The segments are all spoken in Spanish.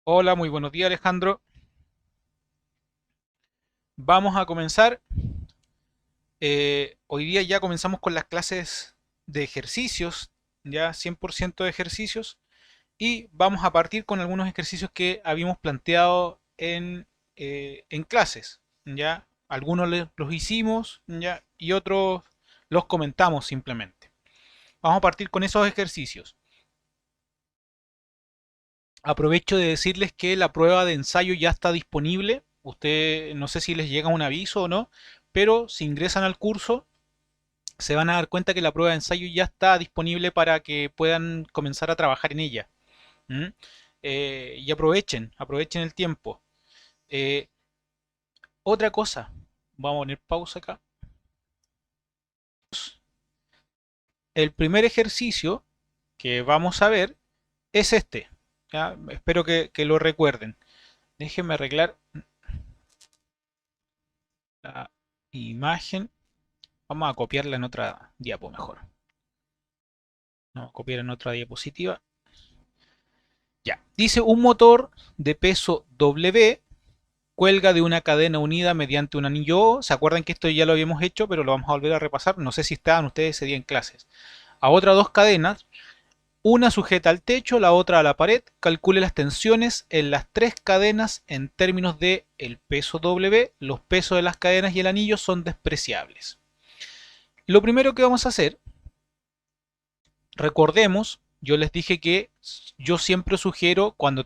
Hola, muy buenos días Alejandro. Vamos a comenzar. Hoy día ya comenzamos con las clases de ejercicios, ya 100% de ejercicios, y vamos a partir con algunos ejercicios que habíamos planteado en clases. Ya algunos los hicimos, ya, y otros los comentamos simplemente. Vamos a partir con esos ejercicios. Aprovecho de decirles que la prueba de ensayo ya está disponible. Usted no sé si les llega un aviso o no, pero si ingresan al curso se van a dar cuenta que la prueba de ensayo ya está disponible para que puedan comenzar a trabajar en ella. ¿Mm? Y aprovechen el tiempo. Eh, Otra cosa, vamos a poner pausa acá. El primer ejercicio que vamos a ver es este. ¿Ya? Espero que lo recuerden. Déjenme arreglar la imagen. Vamos a copiarla en otra diapo mejor. Vamos a copiar en otra diapositiva. Ya. Dice un motor de peso W cuelga de una cadena unida mediante un anillo O. ¿Se acuerdan que esto ya lo habíamos hecho, pero lo vamos a volver a repasar? No sé si estaban ustedes ese día en clases. A otras dos cadenas, una sujeta al techo, la otra a la pared. Calcule las tensiones en las tres cadenas en términos de el peso W. Los pesos de las cadenas y el anillo son despreciables. Lo primero que vamos a hacer, recordemos, yo les dije que yo siempre sugiero cuando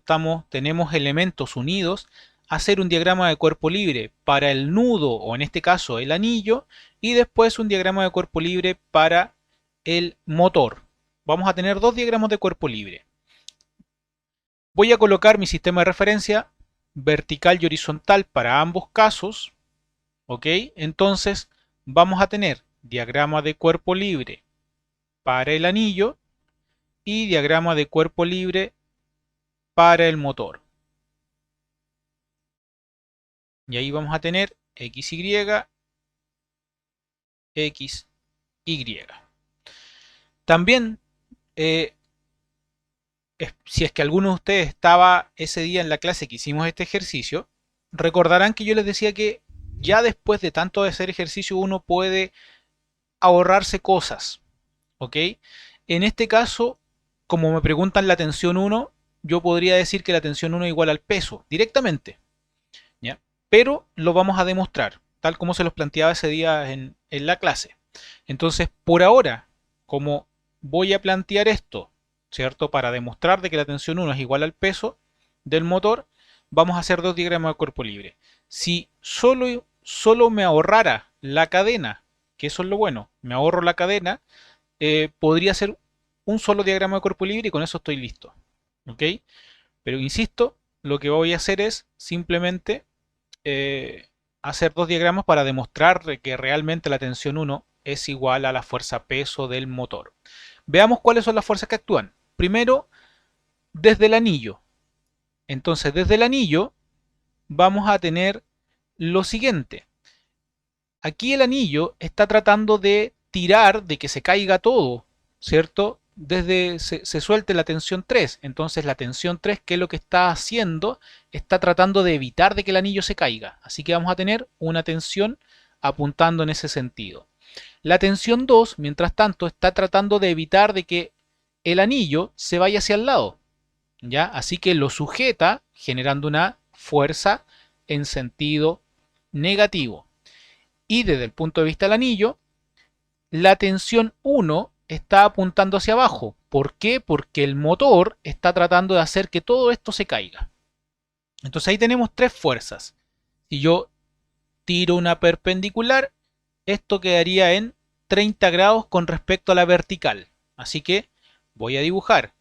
tenemos elementos unidos hacer un diagrama de cuerpo libre para el nudo o en este caso el anillo y después un diagrama de cuerpo libre para el motor. Vamos a tener dos diagramas de cuerpo libre. Voy a colocar mi sistema de referencia vertical y horizontal para ambos casos. ¿Ok? Entonces vamos a tener diagrama de cuerpo libre para el anillo y diagrama de cuerpo libre para el motor. Y ahí vamos a tener XY, XY. También, eh, si es que alguno de ustedes estaba ese día en la clase que hicimos este ejercicio, recordarán que yo les decía que ya después de tanto de hacer ejercicio uno puede ahorrarse cosas. ¿Ok? En este caso, como me preguntan la tensión 1, yo podría decir que la tensión 1 es igual al peso, directamente. ¿Ya? Pero lo vamos a demostrar, tal como se los planteaba ese día en la clase. Entonces, por ahora, como voy a plantear esto, ¿cierto? Para demostrar de que la tensión 1 es igual al peso del motor, vamos a hacer dos diagramas de cuerpo libre. Si solo me ahorrara la cadena, que eso es lo bueno, me ahorro la cadena, podría ser un solo diagrama de cuerpo libre y con eso estoy listo. ¿Ok? Pero insisto, lo que voy a hacer es simplemente eh, hacer dos diagramas para demostrar que realmente la tensión 1 es igual a la fuerza peso del motor. Veamos cuáles son las fuerzas que actúan. Primero, desde el anillo. Entonces, desde el anillo vamos a tener lo siguiente. Aquí el anillo está tratando de tirar, de que se caiga todo, ¿cierto? Desde se suelte la tensión 3. Entonces la tensión 3, ¿qué es lo que está haciendo? Está tratando de evitar de que el anillo se caiga. Así que vamos a tener una tensión apuntando en ese sentido. La tensión 2, mientras tanto, está tratando de evitar de que el anillo se vaya hacia el lado. ¿Ya? Así que lo sujeta generando una fuerza en sentido negativo. Y desde el punto de vista del anillo, la tensión 1 está apuntando hacia abajo. ¿Por qué? Porque el motor está tratando de hacer que todo esto se caiga. Entonces ahí tenemos tres fuerzas. Si yo tiro una perpendicular, esto quedaría en 30 grados con respecto a la vertical. Así que voy a dibujar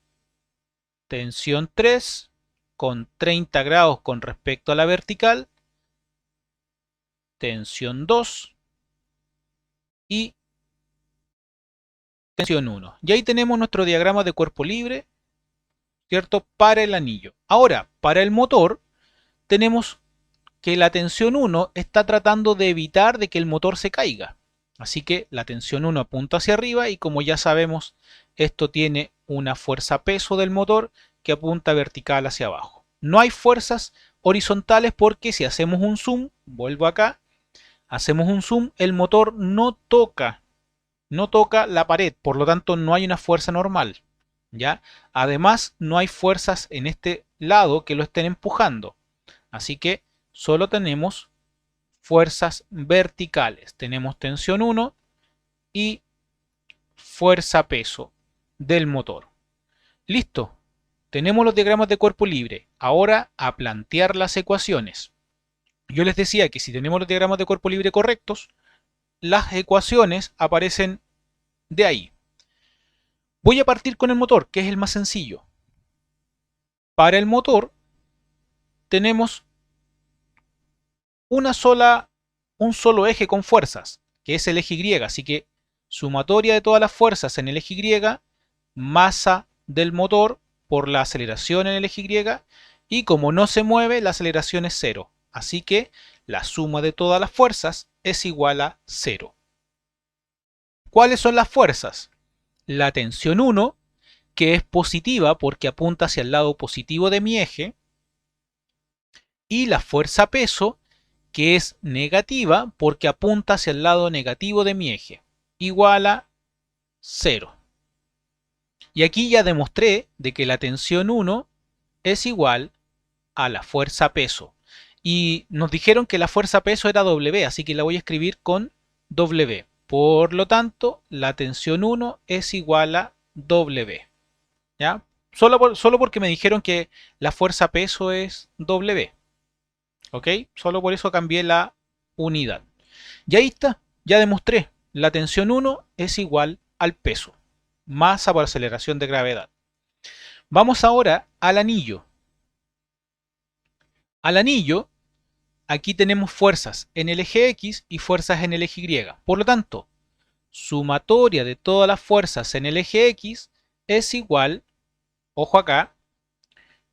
tensión 3 con 30 grados con respecto a la vertical, tensión 2 y tensión 1. Y ahí tenemos nuestro diagrama de cuerpo libre, ¿cierto? Para el anillo. Ahora, para el motor, tenemos que la tensión 1 está tratando de evitar de que el motor se caiga. Así que la tensión 1 apunta hacia arriba y como ya sabemos, esto tiene una fuerza peso del motor que apunta vertical hacia abajo. No hay fuerzas horizontales porque si hacemos un zoom, vuelvo acá, hacemos un zoom, el motor no toca la pared, por lo tanto no hay una fuerza normal, ¿ya? Además, no hay fuerzas en este lado que lo estén empujando, así que solo tenemos fuerzas verticales. Tenemos tensión 1 y fuerza peso del motor. Listo. Tenemos los diagramas de cuerpo libre. Ahora a plantear las ecuaciones. Yo les decía que si tenemos los diagramas de cuerpo libre correctos, las ecuaciones aparecen de ahí. Voy a partir con el motor, que es el más sencillo. Para el motor tenemos un solo eje con fuerzas, que es el eje Y, así que sumatoria de todas las fuerzas en el eje Y, masa del motor por la aceleración en el eje Y, y como no se mueve, la aceleración es 0. Así que la suma de todas las fuerzas es igual a 0. ¿Cuáles son las fuerzas? La tensión 1, que es positiva porque apunta hacia el lado positivo de mi eje, y la fuerza peso, que es negativa porque apunta hacia el lado negativo de mi eje, igual a 0. Y aquí ya demostré de que la tensión 1 es igual a la fuerza peso. Y nos dijeron que la fuerza peso era W, así que la voy a escribir con W. Por lo tanto, la tensión 1 es igual a W. ¿Ya? Solo porque me dijeron que la fuerza peso es W. ¿Ok? Solo por eso cambié la unidad. Y ahí está, ya demostré. La tensión 1 es igual al peso. Masa por aceleración de gravedad. Vamos ahora al anillo. Al anillo, aquí tenemos fuerzas en el eje X y fuerzas en el eje Y. Por lo tanto, sumatoria de todas las fuerzas en el eje X es igual, ojo acá,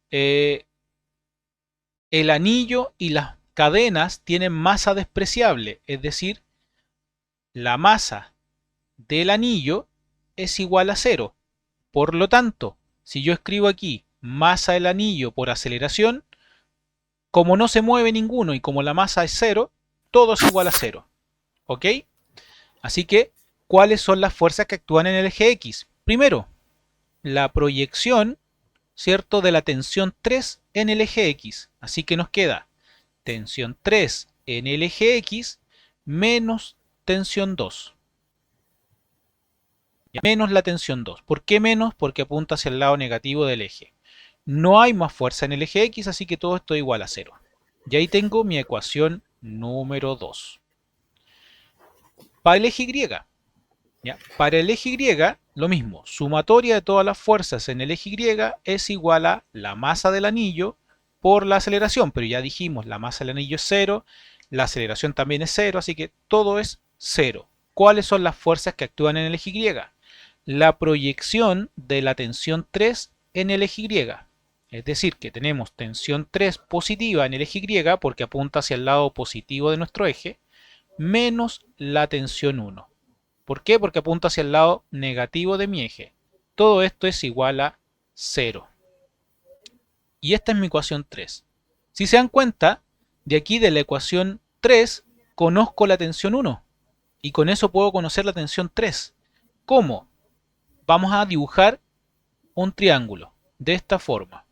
el anillo y las cadenas tienen masa despreciable, es decir, la masa del anillo es igual a 0. Por lo tanto, si yo escribo aquí masa del anillo por aceleración, como no se mueve ninguno y como la masa es 0, todo es igual a 0. ¿Ok? Así que, ¿cuáles son las fuerzas que actúan en el eje X? Primero, la proyección, ¿cierto?, de la tensión 3 en el eje X. Así que nos queda tensión 3 en el eje X menos tensión 2. Menos la tensión 2. ¿Por qué menos? Porque apunta hacia el lado negativo del eje. No hay más fuerza en el eje X, así que todo esto es igual a 0. Y ahí tengo mi ecuación número 2. Para el eje Y, ¿ya? Para el eje Y, lo mismo. Sumatoria de todas las fuerzas en el eje Y es igual a la masa del anillo por la aceleración. Pero ya dijimos, la masa del anillo es 0, la aceleración también es 0, así que todo es 0. ¿Cuáles son las fuerzas que actúan en el eje Y? La proyección de la tensión 3 en el eje Y. Es decir, que tenemos tensión 3 positiva en el eje Y porque apunta hacia el lado positivo de nuestro eje, menos la tensión 1. ¿Por qué? Porque apunta hacia el lado negativo de mi eje. Todo esto es igual a 0. Y esta es mi ecuación 3. Si se dan cuenta, de aquí de la ecuación 3 conozco la tensión 1. Y con eso puedo conocer la tensión 3. ¿Cómo? Vamos a dibujar un triángulo de esta forma.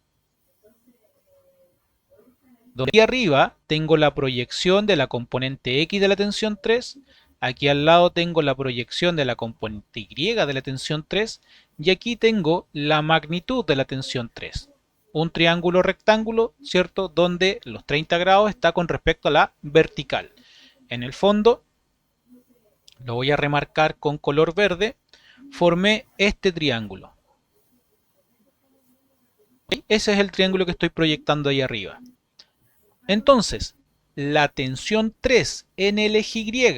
Donde aquí arriba tengo la proyección de la componente X de la tensión 3, aquí al lado tengo la proyección de la componente Y de la tensión 3 y aquí tengo la magnitud de la tensión 3. Un triángulo rectángulo, ¿cierto? Donde los 30 grados está con respecto a la vertical. En el fondo, lo voy a remarcar con color verde, formé este triángulo. Ese es el triángulo que estoy proyectando ahí arriba. Entonces, la tensión 3 en el eje Y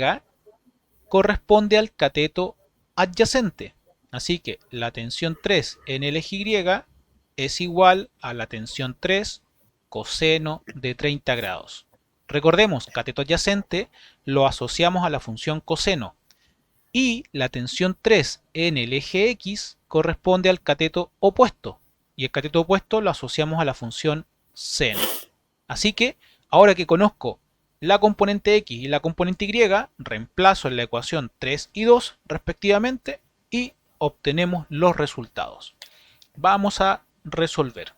corresponde al cateto adyacente. Así que la tensión 3 en el eje Y es igual a la tensión 3 coseno de 30 grados. Recordemos, cateto adyacente lo asociamos a la función coseno. Y la tensión 3 en el eje X corresponde al cateto opuesto. Y el cateto opuesto lo asociamos a la función seno. Así que, ahora que conozco la componente x y la componente y, reemplazo en la ecuación 3 y 2 respectivamente y obtenemos los resultados. Vamos a resolver.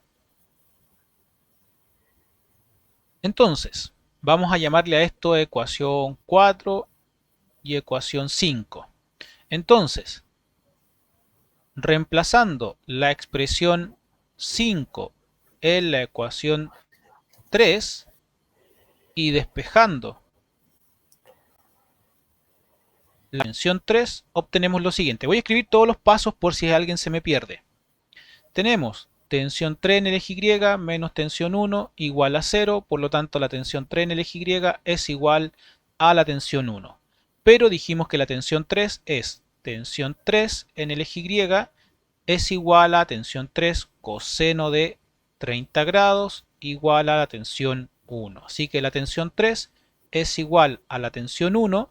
Entonces, vamos a llamarle a esto ecuación 4 y ecuación 5. Entonces, reemplazando la expresión 5 en la ecuación 3 y despejando la tensión 3, obtenemos lo siguiente. Voy a escribir todos los pasos por si alguien se me pierde. Tenemos tensión 3 en el eje Y menos tensión 1 igual a 0, por lo tanto la tensión 3 en el eje Y es igual a la tensión 1. Pero dijimos que la tensión 3 es tensión 3 en el eje Y es igual a tensión 3 coseno de 30 grados igual a la tensión 1. Así que la tensión 3 es igual a la tensión 1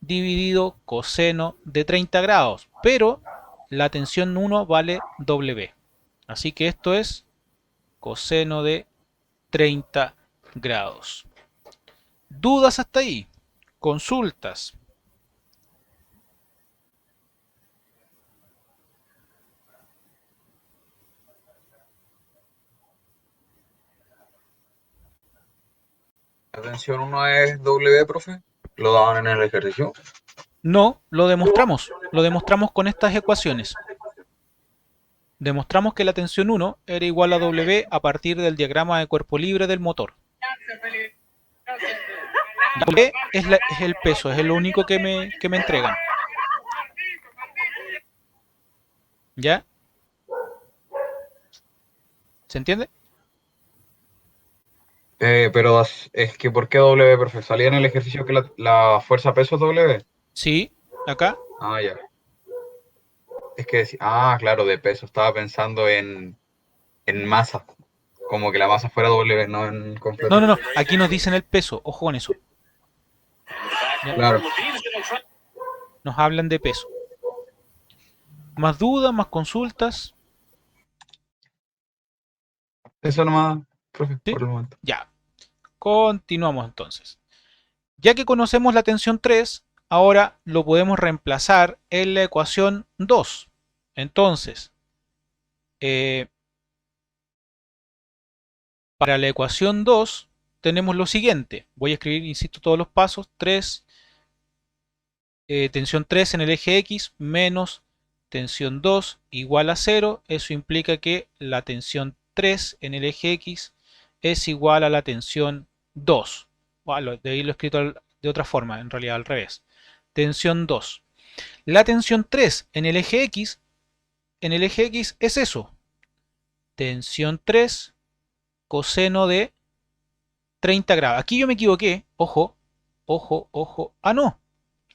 dividido coseno de 30 grados, pero la tensión 1 vale W. Así que esto es coseno de 30 grados. ¿Dudas hasta ahí? ¿Consultas? La tensión 1 es W, profe. Lo daban en el ejercicio. No, lo demostramos. Lo demostramos con estas ecuaciones. Demostramos que la tensión 1 era igual a W a partir del diagrama de cuerpo libre del motor. W es el peso, es lo único que me entregan. ¿Ya? ¿Se entiende? Pero es que ¿por qué W, profe? ¿Salía en el ejercicio que la fuerza peso es W? Sí, acá. Ah, ya. Es que, claro, de peso. Estaba pensando en masa. Como que la masa fuera W, no en No, completo. no, no. Aquí nos dicen el peso. Ojo con eso. ¿Ya? Claro. Nos hablan de peso. ¿Más dudas, más consultas? Eso nomás, profe, ¿Sí? por el momento. Ya. Continuamos entonces. Ya que conocemos la tensión 3, ahora lo podemos reemplazar en la ecuación 2. Entonces, eh, para la ecuación 2 tenemos lo siguiente. Voy a escribir, insisto, todos los pasos. Tensión 3 en el eje X menos tensión 2 igual a 0. Eso implica que la tensión 3 en el eje X es igual a la tensión 2. Bueno, de ahí lo he escrito de otra forma, en realidad al revés. Tensión 2. La tensión 3 en el eje X es eso. Tensión 3 coseno de 30 grados. Aquí yo me equivoqué. Ojo, ojo, ojo. Ah, no.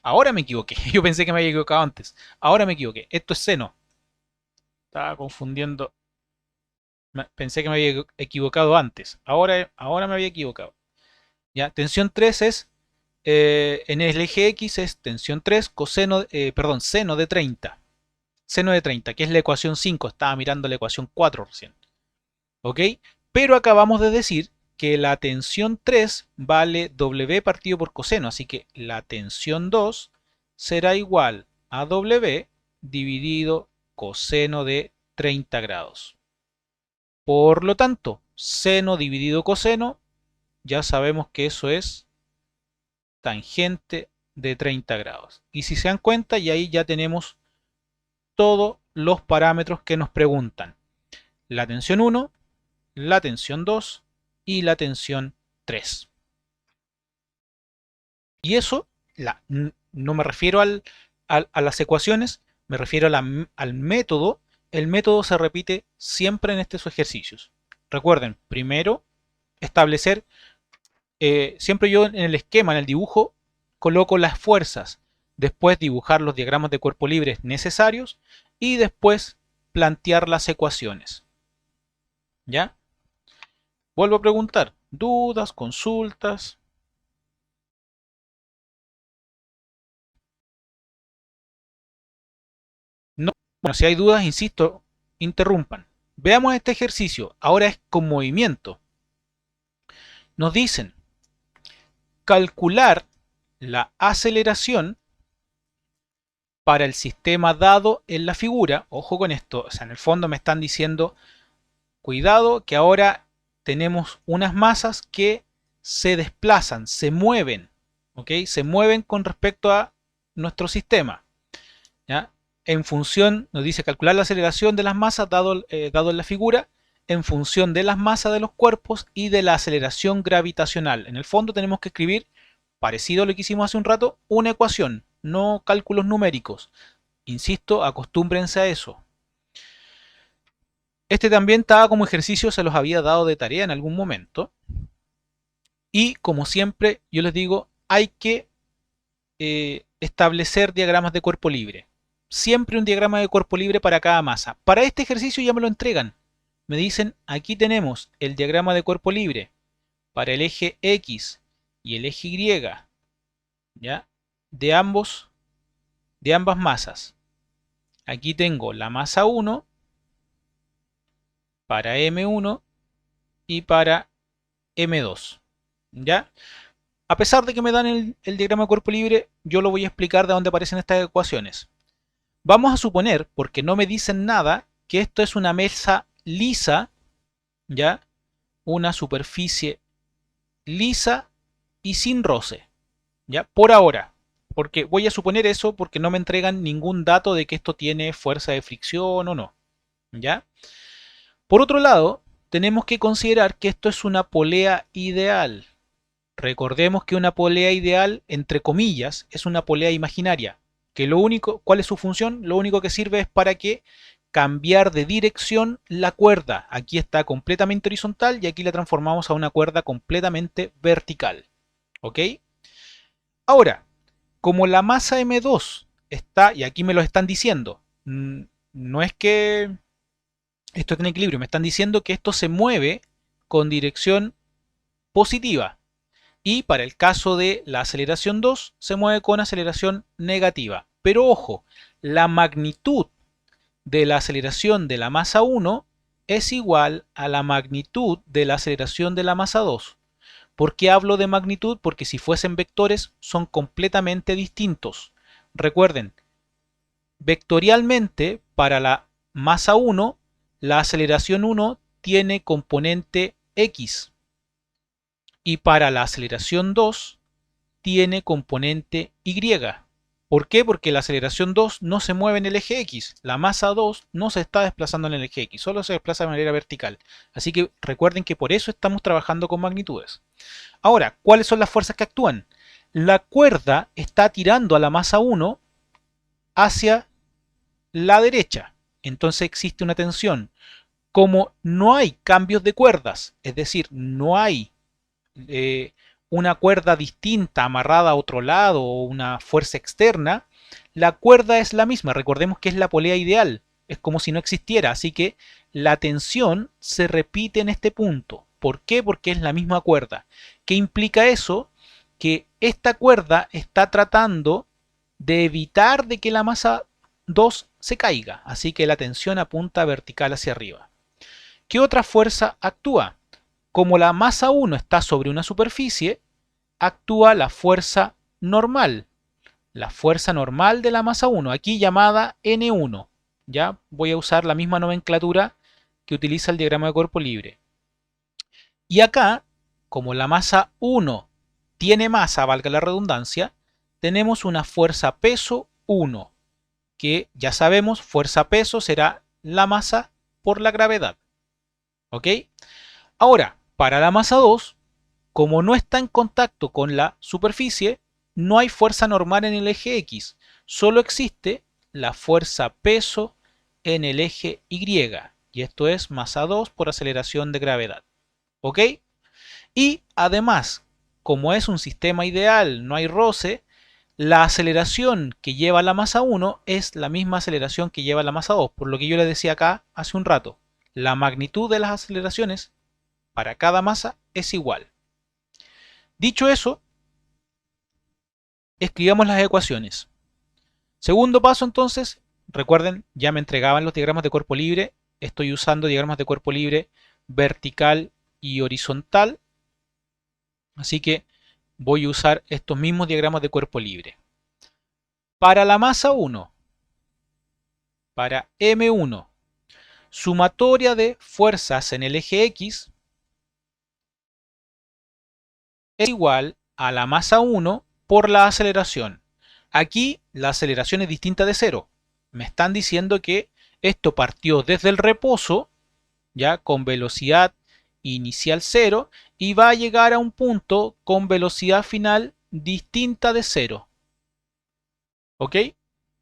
Ahora me equivoqué. Yo pensé que me había equivocado antes. Ahora me equivoqué. Esto es seno. Estaba confundiendo. Pensé que me había equivocado antes. Ahora me había equivocado. Ya, tensión 3 es, en el eje X es tensión 3 coseno, perdón, seno de 30. Seno de 30, que es la ecuación 5. Estaba mirando la ecuación 4 recién. ¿Ok? Pero acabamos de decir que la tensión 3 vale W partido por coseno. Así que la tensión 2 será igual a W dividido coseno de 30 grados. Por lo tanto, seno dividido coseno, ya sabemos que eso es tangente de 30 grados. Y si se dan cuenta, y ahí ya tenemos todos los parámetros que nos preguntan. La tensión 1, la tensión 2 y la tensión 3. Y eso, no me refiero a las ecuaciones, me refiero al método. El método se repite siempre en estos ejercicios. Recuerden, primero establecer, siempre yo en el esquema, en el dibujo, coloco las fuerzas, después dibujar los diagramas de cuerpo libre necesarios y después plantear las ecuaciones. ¿Ya? Vuelvo a preguntar, ¿dudas, consultas? No. Bueno, si hay dudas, insisto, interrumpan. Veamos este ejercicio. Ahora es con movimiento. Nos dicen calcular la aceleración para el sistema dado en la figura. Ojo con esto, o sea, en el fondo me están diciendo, cuidado que ahora tenemos unas masas que se desplazan, se mueven, ¿ok? Se mueven con respecto a nuestro sistema, ¿ya? En función, nos dice calcular la aceleración de las masas dado en la figura, en función de las masas de los cuerpos y de la aceleración gravitacional. En el fondo tenemos que escribir, parecido a lo que hicimos hace un rato, una ecuación, no cálculos numéricos. Insisto, acostúmbrense a eso. Este también estaba como ejercicio, se los había dado de tarea en algún momento. Y como siempre, yo les digo, hay que establecer diagramas de cuerpo libre. Siempre un diagrama de cuerpo libre para cada masa. Para este ejercicio ya me lo entregan. Me dicen, aquí tenemos el diagrama de cuerpo libre para el eje X y el eje Y, ¿ya? De ambas masas. Aquí tengo la masa 1 para M1 y para M2, ¿ya? A pesar de que me dan el diagrama de cuerpo libre, yo lo voy a explicar de dónde aparecen estas ecuaciones. Vamos a suponer, porque no me dicen nada, que esto es una mesa lisa, ¿ya? Una superficie lisa y sin roce, ¿ya? Por ahora, porque voy a suponer eso porque no me entregan ningún dato de que esto tiene fuerza de fricción o no, ¿ya? Por otro lado, tenemos que considerar que esto es una polea ideal. Recordemos que una polea ideal, entre comillas, es una polea imaginaria, que lo único, ¿cuál es su función? Lo único que sirve es para que cambiar de dirección la cuerda. Aquí está completamente horizontal y aquí la transformamos a una cuerda completamente vertical. ¿Ok? Ahora, como la masa M2 está, y aquí me lo están diciendo, no es que esto esté en equilibrio, me están diciendo que esto se mueve con dirección positiva. Y para el caso de la aceleración 2 se mueve con aceleración negativa. Pero ojo, la magnitud de la aceleración de la masa 1 es igual a la magnitud de la aceleración de la masa 2. ¿Por qué hablo de magnitud? Porque si fuesen vectores son completamente distintos. Recuerden, vectorialmente para la masa 1, la aceleración 1 tiene componente X. Y para la aceleración 2 tiene componente Y. ¿Por qué? Porque la aceleración 2 no se mueve en el eje X. La masa 2 no se está desplazando en el eje X, solo se desplaza de manera vertical. Así que recuerden que por eso estamos trabajando con magnitudes. Ahora, ¿cuáles son las fuerzas que actúan? La cuerda está tirando a la masa 1 hacia la derecha. Entonces existe una tensión. Como no hay cambios de cuerdas, es decir, no hay una cuerda distinta amarrada a otro lado o una fuerza externa, la cuerda es la misma. Recordemos que es la polea ideal, es como si no existiera, así que la tensión se repite en este punto. ¿Por qué? Porque es la misma cuerda. ¿Qué implica eso? Que esta cuerda está tratando de evitar de que la masa 2 se caiga, así que la tensión apunta vertical hacia arriba. ¿Qué otra fuerza actúa? Como la masa 1 está sobre una superficie, actúa la fuerza normal. La fuerza normal de la masa 1, aquí llamada N1. Ya voy a usar la misma nomenclatura que utiliza el diagrama de cuerpo libre. Y acá, como la masa 1 tiene masa, valga la redundancia, tenemos una fuerza peso 1, que ya sabemos, fuerza peso será la masa por la gravedad. ¿Ok? Ahora, para la masa 2, como no está en contacto con la superficie, no hay fuerza normal en el eje X, solo existe la fuerza peso en el eje Y, y esto es masa 2 por aceleración de gravedad. ¿Ok? Y además, como es un sistema ideal, no hay roce, la aceleración que lleva la masa 1 es la misma aceleración que lleva la masa 2, por lo que yo les decía acá hace un rato. La magnitud de las aceleraciones para cada masa es igual. Dicho eso, escribamos las ecuaciones. Segundo paso entonces, recuerden, ya me entregaban los diagramas de cuerpo libre, estoy usando diagramas de cuerpo libre vertical y horizontal. Así que voy a usar estos mismos diagramas de cuerpo libre. Para la masa 1, para M1, sumatoria de fuerzas en el eje X es igual a la masa 1 por la aceleración. Aquí la aceleración es distinta de cero. Me están diciendo que esto partió desde el reposo, ya con velocidad inicial cero, y va a llegar a un punto con velocidad final distinta de cero. ¿Ok?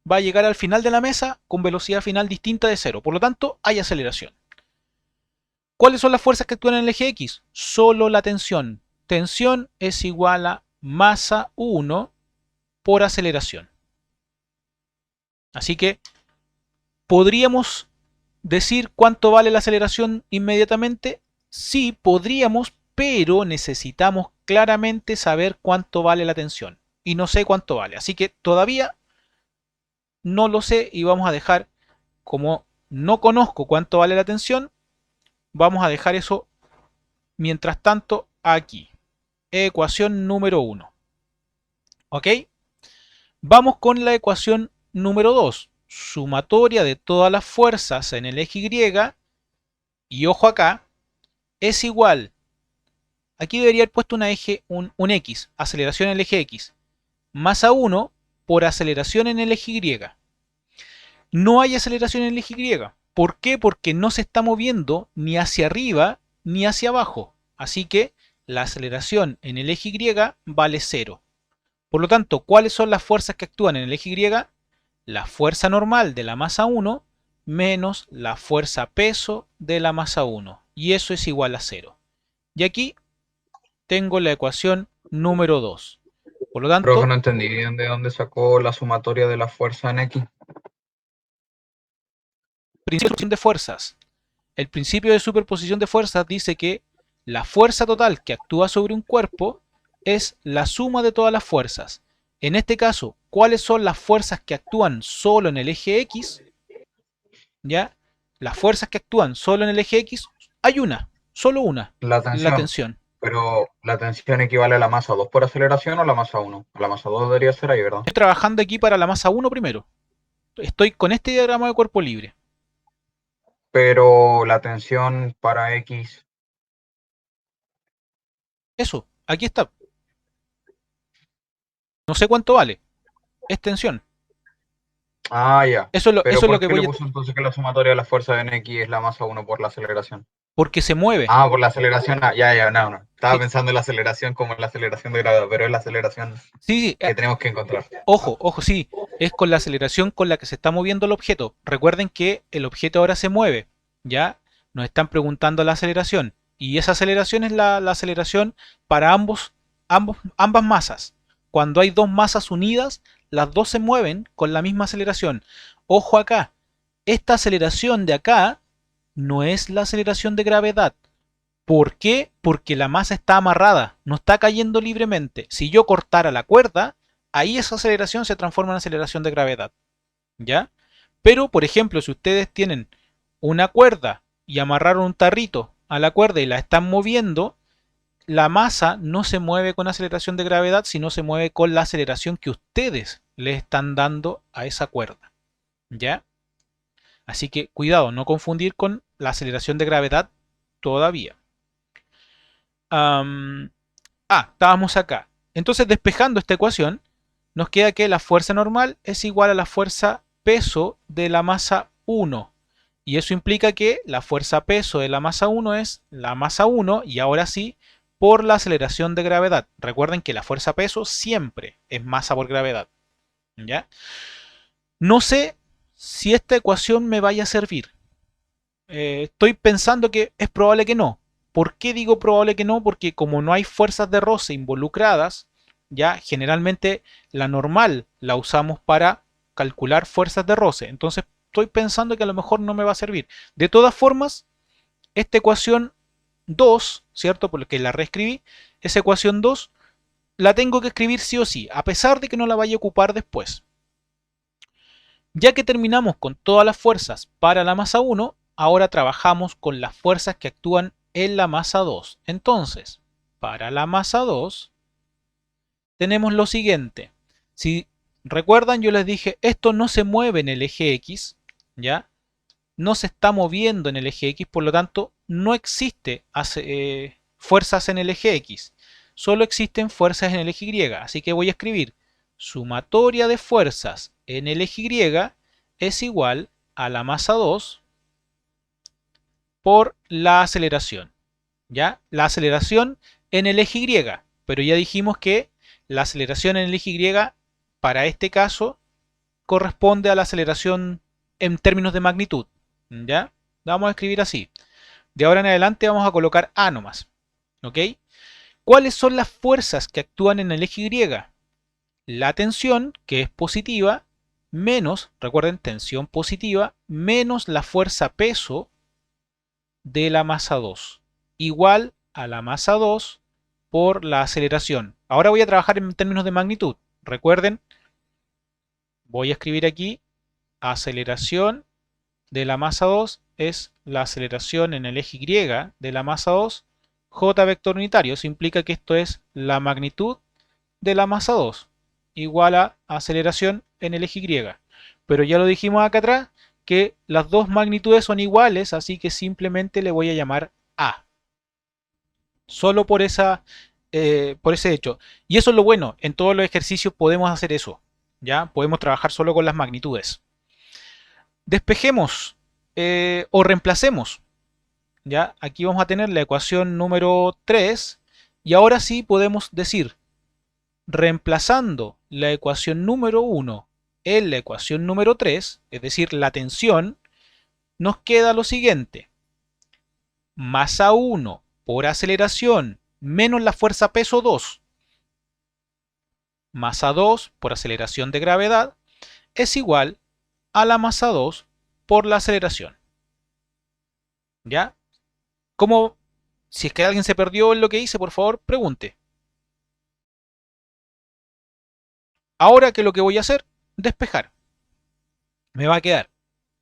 Va a llegar al final de la mesa con velocidad final distinta de cero. Por lo tanto, hay aceleración. ¿Cuáles son las fuerzas que actúan en el eje X? Solo la tensión. Tensión es igual a masa 1 por aceleración. Así que podríamos decir cuánto vale la aceleración inmediatamente. Sí, podríamos, pero necesitamos claramente saber cuánto vale la tensión. Y no sé cuánto vale. Así que todavía no lo sé y vamos a dejar, como no conozco cuánto vale la tensión, vamos a dejar eso mientras tanto aquí. Ecuación número 1. ¿Ok? Vamos con la ecuación número 2. Sumatoria de todas las fuerzas en el eje Y, y ojo acá, es igual. Aquí debería haber puesto un X, aceleración en el eje X, masa 1 por aceleración en el eje Y. No hay aceleración en el eje Y. ¿Por qué? Porque no se está moviendo ni hacia arriba ni hacia abajo. Así que la aceleración en el eje Y vale 0. Por lo tanto, ¿cuáles son las fuerzas que actúan en el eje Y? La fuerza normal de la masa 1 menos la fuerza peso de la masa 1. Y eso es igual a 0. Y aquí tengo la ecuación número 2. Por lo Creo que tanto, no entendí bien de dónde sacó la sumatoria de la fuerza en X. principio de fuerzas. El principio de superposición de fuerzas dice que la fuerza total que actúa sobre un cuerpo es la suma de todas las fuerzas. En este caso, ¿cuáles son las fuerzas que actúan solo en el eje X? ¿Ya? Las fuerzas que actúan solo en el eje X, hay una, solo una, La la tensión. tensión. Pero la tensión equivale a la masa 2 por aceleración o la masa 1. La masa 2 debería ser ahí, ¿verdad? Estoy trabajando aquí para la masa 1 primero. Estoy con este diagrama de cuerpo libre. Pero la tensión para X. Eso, aquí está. No sé cuánto vale. Es tensión. Ah, ya. Pero Eso es lo ¿por que qué le voy a... puso entonces que la sumatoria de la fuerza en X es la masa 1 por la aceleración? Porque se mueve. Ah, por la aceleración. Ah, ya, ya, no, no. Estaba Sí, pensando en la aceleración como en la aceleración de gravedad, pero es la aceleración sí, sí. que tenemos que encontrar. Ojo, ojo, sí. Es con la aceleración con la que se está moviendo el objeto. Recuerden que el objeto ahora se mueve. ¿Ya? Nos están preguntando la aceleración. Y esa aceleración es la aceleración para ambas masas. Cuando hay dos masas unidas, las dos se mueven con la misma aceleración. Ojo acá. Esta aceleración de acá no es la aceleración de gravedad. ¿Por qué? Porque la masa está amarrada, no está cayendo libremente. Si yo cortara la cuerda, ahí esa aceleración se transforma en aceleración de gravedad. ¿Ya? Pero, por ejemplo, si ustedes tienen una cuerda y amarraron un tarrito a la cuerda y la están moviendo, la masa no se mueve con aceleración de gravedad, sino se mueve con la aceleración que ustedes le están dando a esa cuerda. ¿Ya? Así que cuidado, no confundir con la aceleración de gravedad todavía. Estábamos acá. Entonces, despejando esta ecuación, nos queda que la fuerza normal es igual a la fuerza peso de la masa 1. Y eso implica que la fuerza peso de la masa 1 es la masa 1, y ahora sí, por la aceleración de gravedad. Recuerden que la fuerza peso siempre es masa por gravedad. ¿Ya? No sé si esta ecuación me vaya a servir. Estoy pensando que es probable que no. ¿Por qué digo probable que no? Porque como no hay fuerzas de roce involucradas, ya generalmente la normal la usamos para calcular fuerzas de roce. Entonces estoy pensando que a lo mejor no me va a servir. De todas formas, esta ecuación 2, ¿cierto? Por lo que la reescribí, esa ecuación 2 la tengo que escribir sí o sí, a pesar de que no la vaya a ocupar después. Ya que terminamos con todas las fuerzas para la masa 1, ahora trabajamos con las fuerzas que actúan en la masa 2. Entonces, para la masa 2, tenemos lo siguiente. Si recuerdan, yo les dije, esto no se mueve en el eje X, ¿ya? No se está moviendo en el eje X, por lo tanto, no existe fuerzas en el eje X. Solo existen fuerzas en el eje Y. Así que voy a escribir sumatoria de fuerzas en el eje Y es igual a la masa 2 por la aceleración. ¿Ya? La aceleración en el eje Y. Pero ya dijimos que la aceleración en el eje Y, para este caso, corresponde a la aceleración en términos de magnitud. ¿Ya? La vamos a escribir así. De ahora en adelante vamos a colocar A nomás. ¿Ok? ¿Cuáles son las fuerzas que actúan en el eje Y? La tensión, que es positiva, menos, recuerden, tensión positiva, menos la fuerza peso de la masa 2, igual a la masa 2 por la aceleración. Ahora voy a trabajar en términos de magnitud. Recuerden, voy a escribir aquí aceleración de la masa 2 es la aceleración en el eje Y de la masa 2, j vector unitario. Eso implica que esto es la magnitud de la masa 2, igual a aceleración en el eje Y. Pero ya lo dijimos acá atrás, que las dos magnitudes son iguales, así que simplemente le voy a llamar A. Solo por ese hecho. Y eso es lo bueno, en todos los ejercicios podemos hacer eso. ¿Ya? Podemos trabajar solo con las magnitudes. Despejemos o reemplacemos. ¿Ya? Aquí vamos a tener la ecuación número 3 y ahora sí podemos decir, reemplazando la ecuación número 1 en la ecuación número 3, es decir, la tensión, nos queda lo siguiente. Masa 1 por aceleración menos la fuerza peso 2, masa 2 por aceleración de gravedad, es igual a la masa 2 por la aceleración. ¿Ya? ¿Cómo? Si es que alguien se perdió en lo que hice, por favor, pregunte. Ahora, ¿qué es lo que voy a hacer? Despejar. Me va a quedar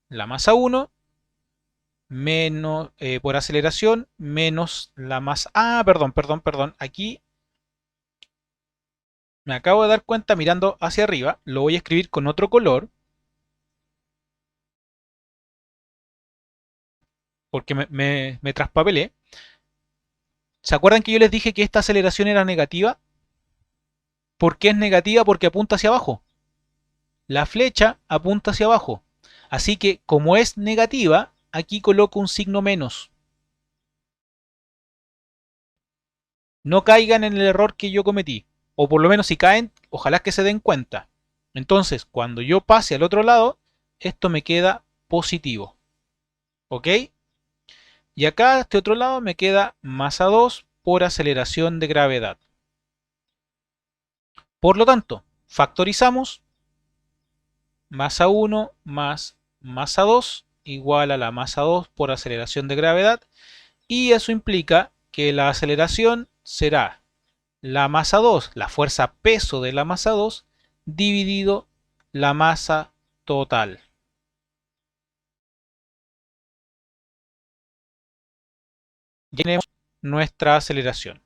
la masa 1 menos por aceleración menos la masa... Ah, perdón. Aquí me acabo de dar cuenta mirando hacia arriba. Lo voy a escribir con otro color. Porque me traspapelé. ¿Se acuerdan que yo les dije que esta aceleración era negativa? ¿Por qué es negativa? Porque apunta hacia abajo. La flecha apunta hacia abajo. Así que como es negativa, aquí coloco un signo menos. No caigan en el error que yo cometí. O por lo menos si caen, ojalá que se den cuenta. Entonces, cuando yo pase al otro lado, esto me queda positivo. ¿Ok? Y acá, a este otro lado, me queda masa 2 por aceleración de gravedad. Por lo tanto, factorizamos masa 1 más masa 2 igual a la masa 2 por aceleración de gravedad. Y eso implica que la aceleración será la masa 2, la fuerza peso de la masa 2, dividido la masa total. Ya tenemos nuestra aceleración.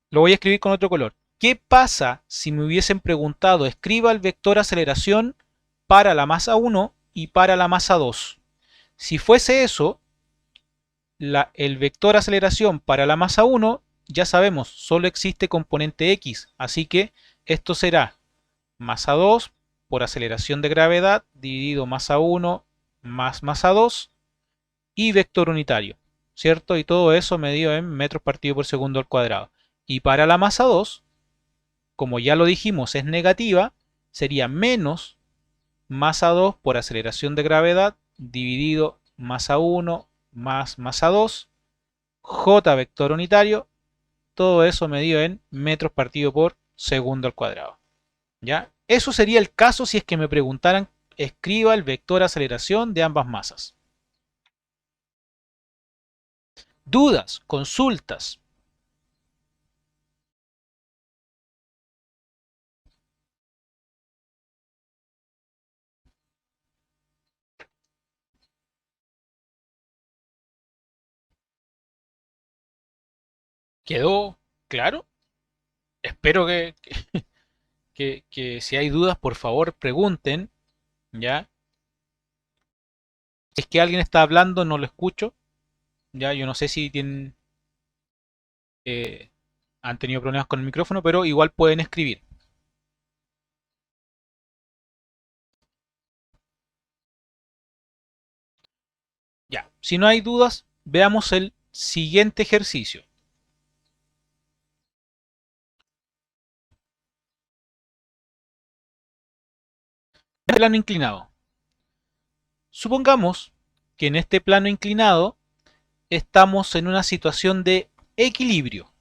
Lo voy a escribir con otro color. ¿Qué pasa si me hubiesen preguntado, escriba el vector aceleración para la masa 1 y para la masa 2? Si fuese eso, el vector aceleración para la masa 1, ya sabemos, solo existe componente x, así que esto será masa 2 por aceleración de gravedad dividido masa 1 más masa 2 y vector unitario, ¿cierto? Y todo eso medido en metros partido por segundo al cuadrado. Y para la masa 2, como ya lo dijimos, es negativa, sería menos masa 2 por aceleración de gravedad dividido masa 1 más masa 2, j vector unitario, todo eso medido en metros partido por segundo al cuadrado. ¿Ya? Eso sería el caso si es que me preguntaran, escriba el vector aceleración de ambas masas. Dudas, consultas. ¿Quedó claro? Espero que si hay dudas, por favor, pregunten, ¿ya? Si es que alguien está hablando, no lo escucho, ¿ya? Yo no sé si eh, han tenido problemas con el micrófono, pero igual pueden escribir. Ya, si no hay dudas, veamos el siguiente ejercicio. Plano inclinado. Supongamos que en este plano inclinado estamos en una situación de equilibrio.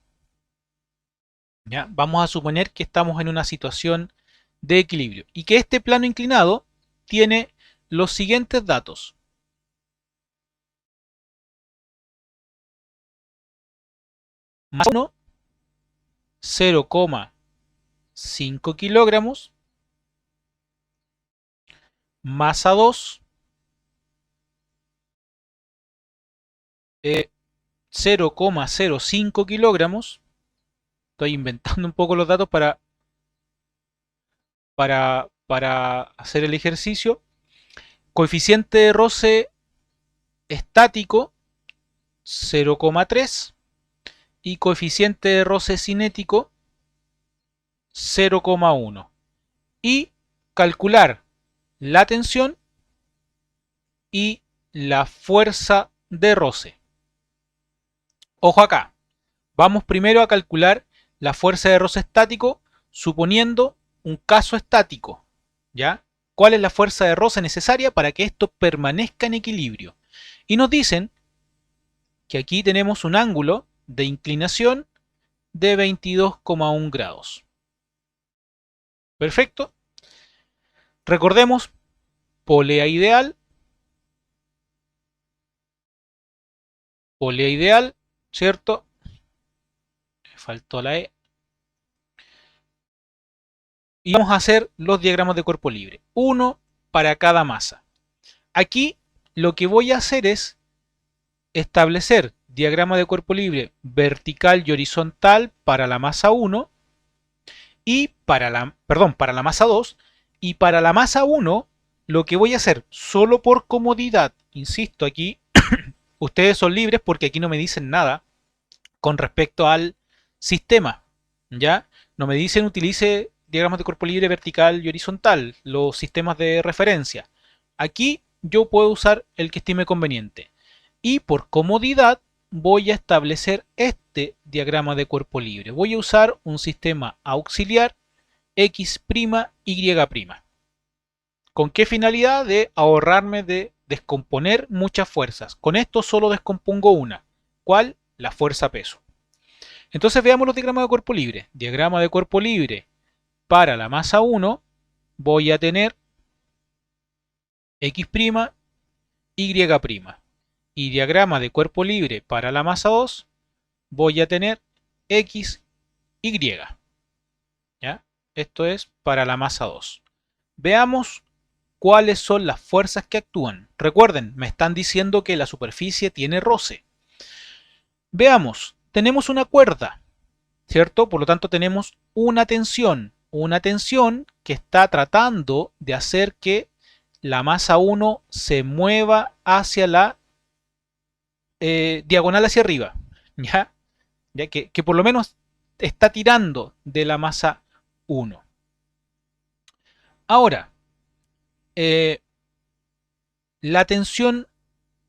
¿Ya? Vamos a suponer que estamos en una situación de equilibrio y que este plano inclinado tiene los siguientes datos. Masa 1, 0,5 kilogramos. Masa 2, 0,05 kilogramos. Estoy inventando un poco los datos para hacer el ejercicio. Coeficiente de roce estático 0,3 y coeficiente de roce cinético 0,1. Y calcular la tensión y la fuerza de roce. Ojo acá, vamos primero a calcular la fuerza de roce estático suponiendo un caso estático, ¿ya? ¿Cuál es la fuerza de roce necesaria para que esto permanezca en equilibrio? Y nos dicen que aquí tenemos un ángulo de inclinación de 22,1 grados. Perfecto. Recordemos, polea ideal, ¿cierto? Me faltó la E. Y vamos a hacer los diagramas de cuerpo libre, uno para cada masa. Aquí lo que voy a hacer es establecer diagrama de cuerpo libre vertical y horizontal para la masa 1 y para la masa 2, y para la masa 1 lo que voy a hacer solo por comodidad, insisto aquí, ustedes son libres porque aquí no me dicen nada con respecto al sistema, ¿ya? No me dicen utilice diagramas de cuerpo libre vertical y horizontal, los sistemas de referencia. Aquí yo puedo usar el que estime conveniente. Y por comodidad voy a establecer este diagrama de cuerpo libre. Voy a usar un sistema auxiliar X', Y'. ¿Con qué finalidad? De ahorrarme de descomponer muchas fuerzas. Con esto solo descompongo una. ¿Cuál? La fuerza peso. Entonces veamos los diagramas de cuerpo libre. Diagrama de cuerpo libre para la masa 1 voy a tener X', Y'. Y diagrama de cuerpo libre para la masa 2 voy a tener X, Y. ¿Ya? Esto es para la masa 2. Veamos cuáles son las fuerzas que actúan. Recuerden, me están diciendo que la superficie tiene roce. Veamos, tenemos una cuerda, ¿cierto? Por lo tanto tenemos una tensión que está tratando de hacer que la masa 1 se mueva hacia la diagonal hacia arriba, ¿ya? Ya que por lo menos está tirando de la masa 1. Ahora, eh, la tensión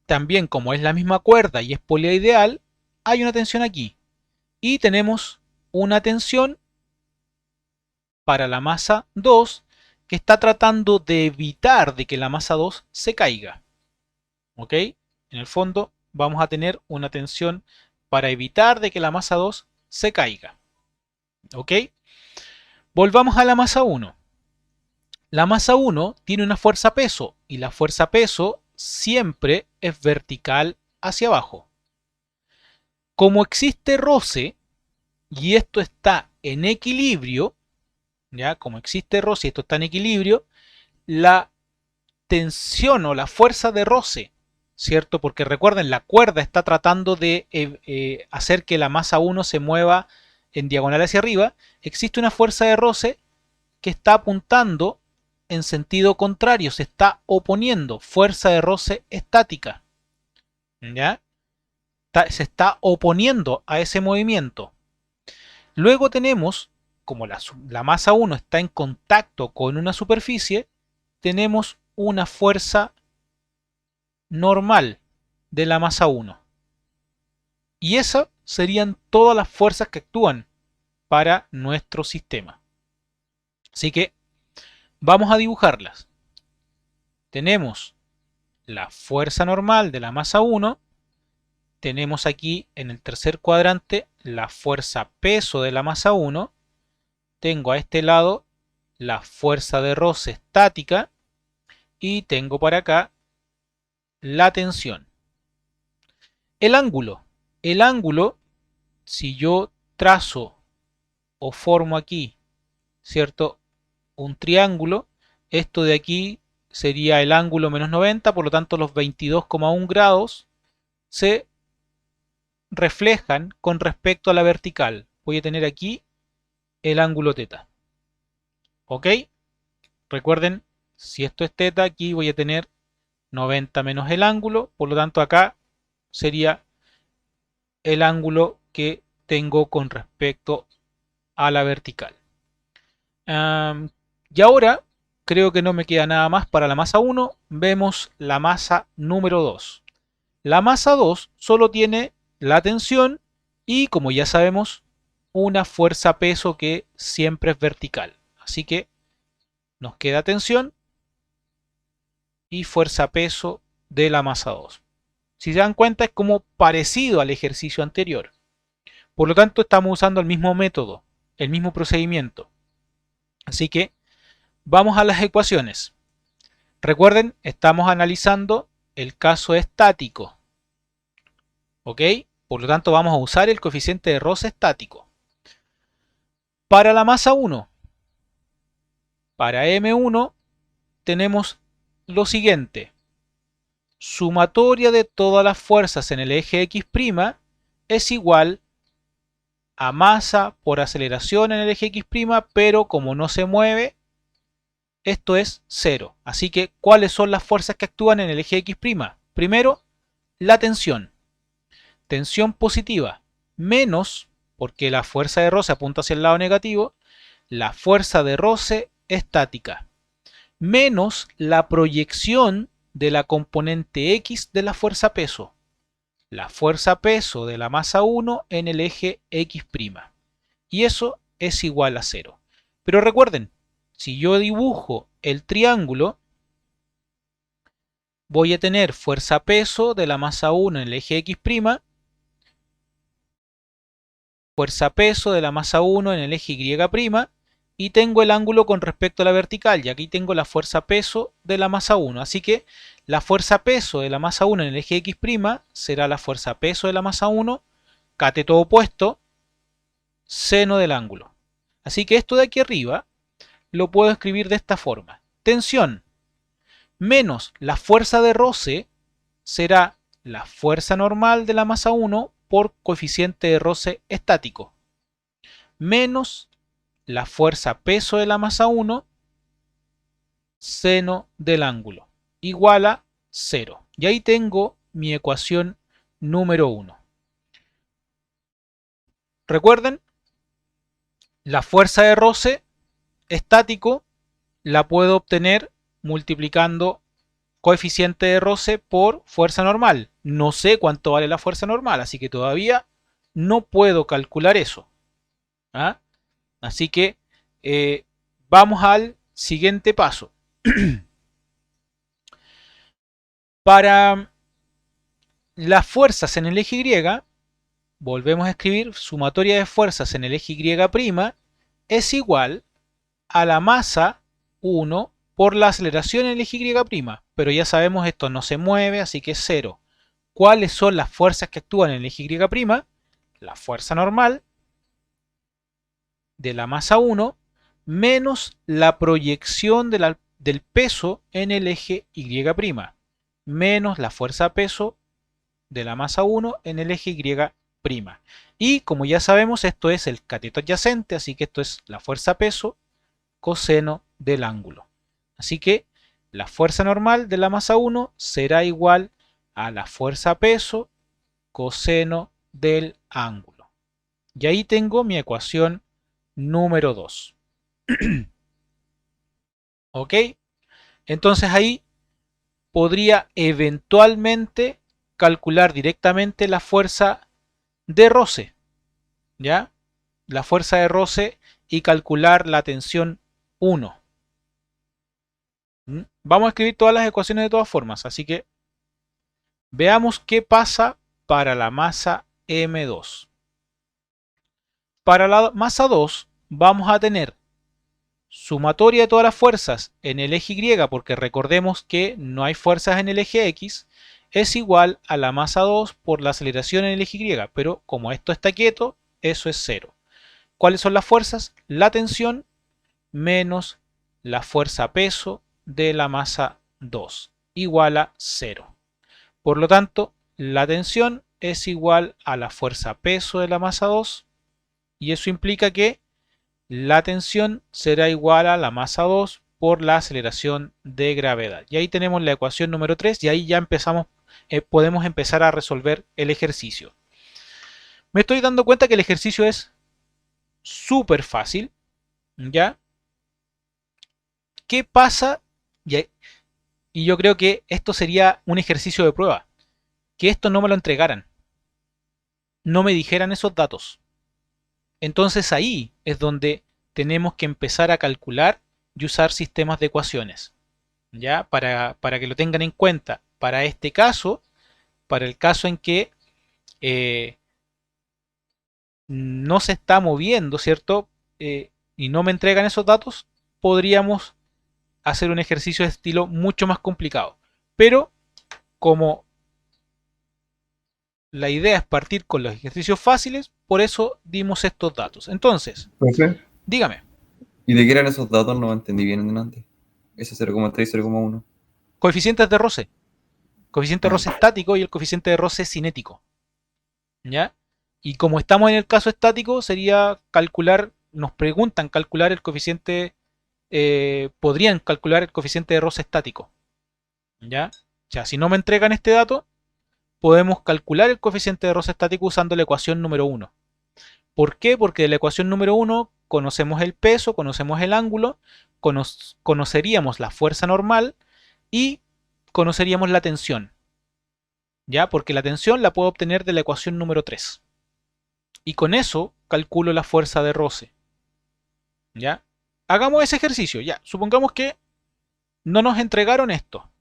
también, como es la misma cuerda y es poliideal, hay una tensión aquí. Y tenemos una tensión para la masa 2 que está tratando de evitar de que la masa 2 se caiga. ¿Ok? En el fondo vamos a tener una tensión para evitar de que la masa 2 se caiga. ¿Ok? Volvamos a la masa 1. La masa 1 tiene una fuerza peso y la fuerza peso siempre es vertical hacia abajo. Como existe roce y esto está en equilibrio, ¿ya? Como existe roce y esto está en equilibrio, la tensión o la fuerza de roce ¿cierto? Porque recuerden, la cuerda está tratando de hacer que la masa 1 se mueva en diagonal hacia arriba. Existe una fuerza de roce que está apuntando en sentido contrario, se está oponiendo, fuerza de roce estática, ¿ya? Se está oponiendo a ese movimiento. Luego tenemos, como la masa 1 está en contacto con una superficie, tenemos una fuerza normal de la masa 1. Y esas serían todas las fuerzas que actúan para nuestro sistema. Así que vamos a dibujarlas. Tenemos la fuerza normal de la masa 1. Tenemos aquí en el tercer cuadrante la fuerza peso de la masa 1. Tengo a este lado la fuerza de roce estática. Y tengo para acá la tensión. El ángulo. El ángulo, si yo trazo o formo aquí, ¿cierto? Un triángulo, esto de aquí sería el ángulo menos 90, por lo tanto los 22,1 grados se reflejan con respecto a la vertical. Voy a tener aquí el ángulo teta. ¿Ok? Recuerden, si esto es teta, aquí voy a tener 90 menos el ángulo, por lo tanto acá sería el ángulo que tengo con respecto a la vertical. Y ahora creo que no me queda nada más para la masa 1. Vemos la masa número 2. La masa 2 solo tiene la tensión y, como ya sabemos, una fuerza peso que siempre es vertical. Así que nos queda tensión y fuerza peso de la masa 2. Si se dan cuenta, es como parecido al ejercicio anterior. Por lo tanto, estamos usando el mismo método, el mismo procedimiento. Así que vamos a las ecuaciones. Recuerden, estamos analizando el caso estático. ¿Ok? Por lo tanto, vamos a usar el coeficiente de roce estático. Para la masa 1, para M1, tenemos lo siguiente. Sumatoria de todas las fuerzas en el eje X' es igual a masa por aceleración en el eje X', pero como no se mueve, esto es 0. Así que, ¿cuáles son las fuerzas que actúan en el eje X'? Primero, la tensión. Tensión positiva menos, porque la fuerza de roce apunta hacia el lado negativo, la fuerza de roce estática, menos la proyección de la componente X de la fuerza peso. La fuerza peso de la masa 1 en el eje X'. Y eso es igual a 0. Pero recuerden, si yo dibujo el triángulo, voy a tener fuerza peso de la masa 1 en el eje X', fuerza peso de la masa 1 en el eje Y', y tengo el ángulo con respecto a la vertical, y aquí tengo la fuerza peso de la masa 1. Así que la fuerza peso de la masa 1 en el eje X' será la fuerza peso de la masa 1, cateto opuesto, seno del ángulo. Así que esto de aquí arriba lo puedo escribir de esta forma. Tensión menos la fuerza de roce será la fuerza normal de la masa 1 por coeficiente de roce estático, menos la fuerza peso de la masa 1 seno del ángulo, igual a 0. Y ahí tengo mi ecuación número 1. Recuerden, la fuerza de roce estático la puedo obtener multiplicando coeficiente de roce por fuerza normal. No sé cuánto vale la fuerza normal, así que todavía no puedo calcular eso. ¿Ah? Así que vamos al siguiente paso. Para las fuerzas en el eje Y, volvemos a escribir sumatoria de fuerzas en el eje Y' es igual a la masa 1 por la aceleración en el eje Y', pero ya sabemos esto no se mueve, así que es 0. ¿Cuáles son las fuerzas que actúan en el eje Y'? La fuerza normal de la masa 1 menos la proyección del peso en el eje Y'. menos la fuerza peso de la masa 1 en el eje Y'. Y como ya sabemos, esto es el cateto adyacente, así que esto es la fuerza peso coseno del ángulo. Así que la fuerza normal de la masa 1 será igual a la fuerza peso coseno del ángulo. Y ahí tengo mi ecuación número 2. ¿Ok? Entonces ahí podría eventualmente calcular directamente la fuerza de roce, ¿ya? La fuerza de roce y calcular la tensión 1. Vamos a escribir todas las ecuaciones de todas formas, así que veamos qué pasa para la masa M2. Para la masa 2 vamos a tener sumatoria de todas las fuerzas en el eje Y, porque recordemos que no hay fuerzas en el eje X, es igual a la masa 2 por la aceleración en el eje Y, pero como esto está quieto, eso es 0. ¿Cuáles son las fuerzas? La tensión menos la fuerza peso de la masa 2, igual a 0. Por lo tanto, la tensión es igual a la fuerza peso de la masa 2, y eso implica que la tensión será igual a la masa 2 por la aceleración de gravedad. Y ahí tenemos la ecuación número 3 y ahí ya podemos empezar a resolver el ejercicio. Me estoy dando cuenta que el ejercicio es súper fácil, ¿ya? ¿Qué pasa? Y yo creo que esto sería un ejercicio de prueba. Que esto no me lo entregaran. No me dijeran esos datos. Entonces ahí es donde tenemos que empezar a calcular y usar sistemas de ecuaciones. ¿Ya? Para que lo tengan en cuenta. Para este caso, para el caso en que no se está moviendo, ¿cierto? Y no me entregan esos datos, podríamos hacer un ejercicio de estilo mucho más complicado. Pero como la idea es partir con los ejercicios fáciles, por eso dimos estos datos. Entonces, Profe, dígame, ¿y de qué eran esos datos? No entendí bien en delante. Ese 0,3 y 0,1. coeficientes de roce. Coeficiente de Ah, roce estático y el coeficiente de roce cinético. ¿Ya? Y como estamos en el caso estático, sería calcular, nos preguntan calcular el coeficiente, podrían calcular el coeficiente de roce estático. ¿Ya? O sea, si no me entregan este dato, podemos calcular el coeficiente de roce estático usando la ecuación número 1. ¿Por qué? Porque de la ecuación número 1 conocemos el peso, conocemos el ángulo, conoceríamos la fuerza normal y conoceríamos la tensión. ¿Ya? Porque la tensión la puedo obtener de la ecuación número 3. Y con eso calculo la fuerza de roce. ¿Ya? Hagamos ese ejercicio. Ya, supongamos que no nos entregaron esto.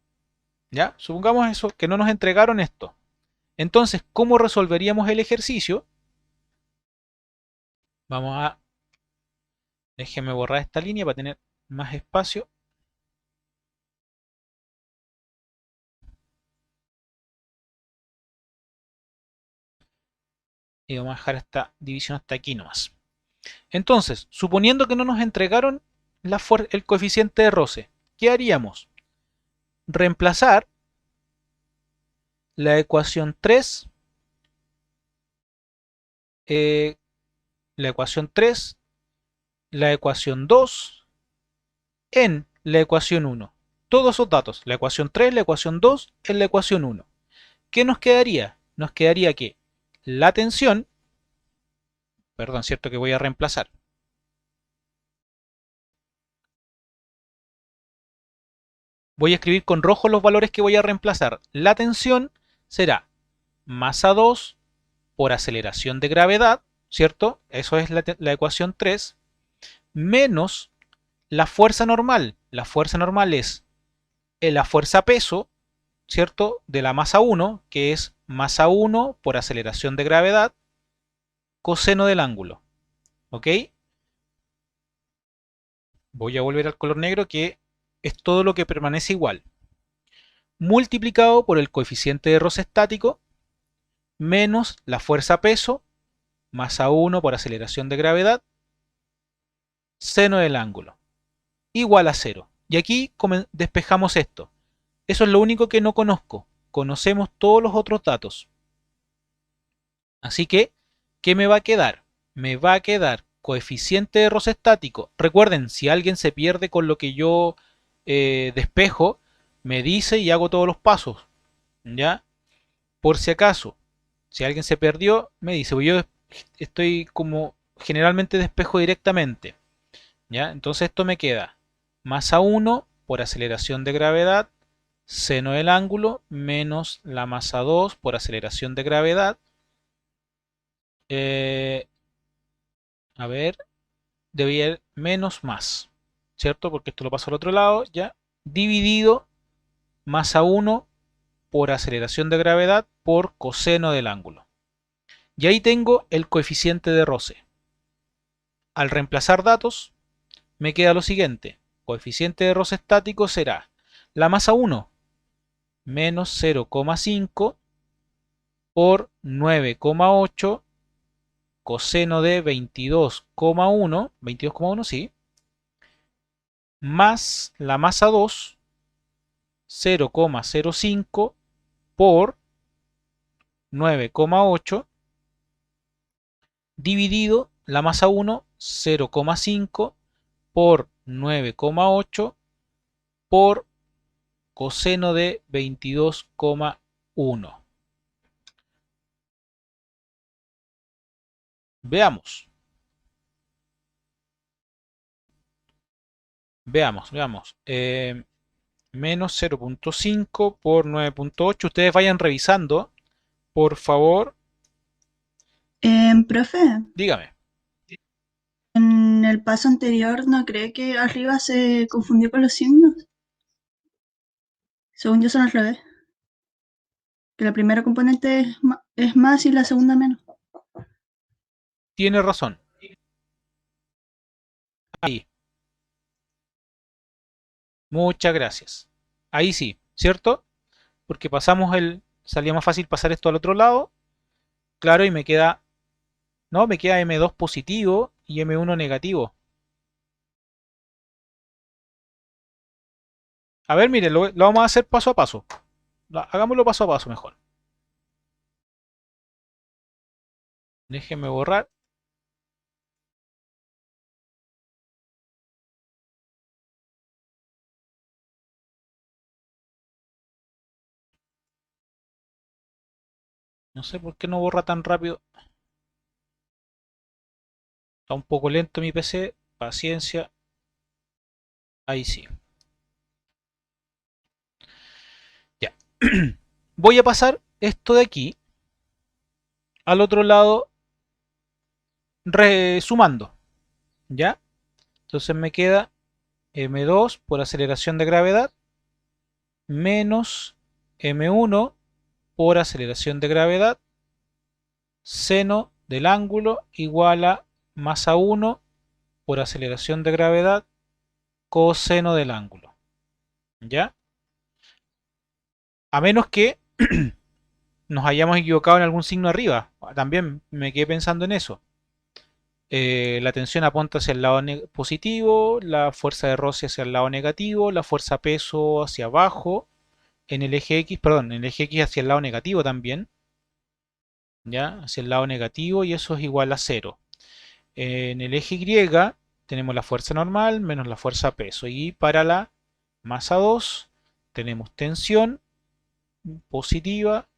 ¿Ya? Supongamos eso, que no nos entregaron esto. Entonces, ¿cómo resolveríamos el ejercicio? Vamos a... Déjenme borrar esta línea para tener más espacio. Y vamos a dejar esta división hasta aquí nomás. Entonces, suponiendo que no nos entregaron el coeficiente de roce, ¿qué haríamos? Reemplazar la ecuación 3, eh, la ecuación 3, la ecuación 2 en la ecuación 1. Todos esos datos, la ecuación 3, la ecuación 2 en la ecuación 1. ¿Qué nos quedaría? Nos quedaría que la tensión, perdón, cierto que voy a reemplazar. Voy a escribir con rojo los valores que voy a reemplazar. La tensión será masa 2 por aceleración de gravedad, ¿cierto? Eso es la ecuación 3, menos la fuerza normal. La fuerza normal es la fuerza peso, ¿cierto? De la masa 1, que es masa 1 por aceleración de gravedad, coseno del ángulo. ¿Ok? Voy a volver al color negro, que es todo lo que permanece igual. Multiplicado por el coeficiente de roce estático, menos la fuerza peso, masa 1 por aceleración de gravedad, seno del ángulo, igual a 0. Y aquí despejamos esto. Eso es lo único que no conozco. Conocemos todos los otros datos. Así que, ¿qué me va a quedar? Me va a quedar coeficiente de roce estático. Recuerden, si alguien se pierde con lo que yo despejo, me dice y hago todos los pasos. ¿Ya? Por si acaso, si alguien se perdió, me dice, pues yo estoy como generalmente despejo directamente. ¿Ya? Entonces esto me queda masa 1 por aceleración de gravedad, seno del ángulo, menos la masa 2 por aceleración de gravedad. Eh, a ver, debía ir menos más, ¿cierto? Porque esto lo paso al otro lado, ya. Dividido masa 1 por aceleración de gravedad por coseno del ángulo. Y ahí tengo el coeficiente de roce. Al reemplazar datos, me queda lo siguiente. Coeficiente de roce estático será la masa 1 menos 0,5 por 9,8 coseno de 22,1, 22,1 sí, más la masa 2, 0,05 por 9,8 dividido la masa 1, 0,5 por 9,8 por coseno de 22,1. Veamos, veamos. Menos 0,5 por 9,8. Ustedes vayan revisando, por favor. Profe, Dígame. en el paso anterior, ¿no cree que arriba se confundió con los signos? Según yo son al revés. Que la primera componente es más y la segunda menos. Tiene razón. Ahí. Muchas gracias. Ahí sí, ¿cierto? Porque pasamos salía más fácil pasar esto al otro lado. Claro, y me queda, no, me queda M2 positivo y M1 negativo. A ver, mire, lo vamos a hacer paso a paso. Hagámoslo paso a paso mejor. Déjenme borrar. No sé por qué no borra tan rápido. Está un poco lento mi PC. Paciencia. Ahí sí. Ya. Voy a pasar esto de aquí al otro lado resumando. ¿Ya? Entonces me queda M2 por aceleración de gravedad menos M1 por aceleración de gravedad seno del ángulo igual a masa 1 por aceleración de gravedad coseno del ángulo. ¿Ya? A menos que nos hayamos equivocado en algún signo arriba. También me quedé pensando en eso. La tensión apunta hacia el lado positivo, la fuerza de roce hacia el lado negativo, la fuerza peso hacia abajo, en el eje X, perdón, en el eje X hacia el lado negativo también, ¿ya? Hacia el lado negativo y eso es igual a cero. En el eje Y tenemos la fuerza normal menos la fuerza peso y para la masa 2 tenemos tensión positiva.